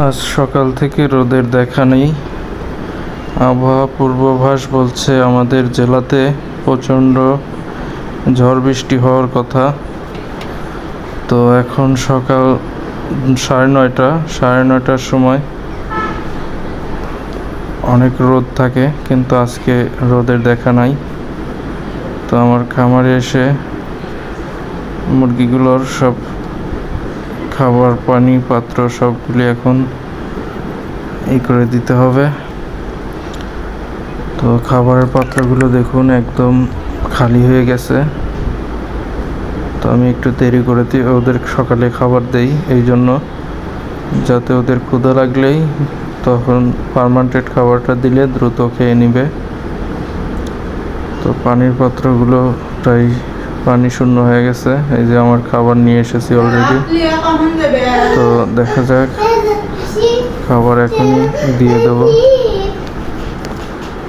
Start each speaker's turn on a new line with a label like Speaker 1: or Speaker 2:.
Speaker 1: আজ সকাল থেকে রোদের দেখা নেই। আবহাওয়া পূর্বাভাস বলছে আমাদের জেলাতে প্রচণ্ড ঝড় বৃষ্টি হওয়ার কথা। তো এখন সকাল 9:30 সময় অনেক রোদ থাকে, কিন্তু আজকে রোদের দেখা নাই। তো আমার খামারে এসে মুরগিগুলোর সব খাবার, পানি, পাত্র সবগুলি এখন করে দিতে হবে। তো খাবারের পাত্রগুলো দেখুন একদম খালি হয়ে গেছে। তো আমি একটু দেরি করে দিই, ওদের সকালে খাবার দেই এই জন্য, যাতে ওদের ক্ষুধা লাগলেই তখন পার্মানেন্ট খাবারটা দিলে দ্রুত খেয়ে নিবে। তো পানির পাত্রগুলো প্রায় পানি শূন্য হয়ে গেছে। এই যে আমার খাবার নিয়ে এসেছি অলরেডি। তো দেখা যাক, খাবার এখনই দিয়ে দেবো।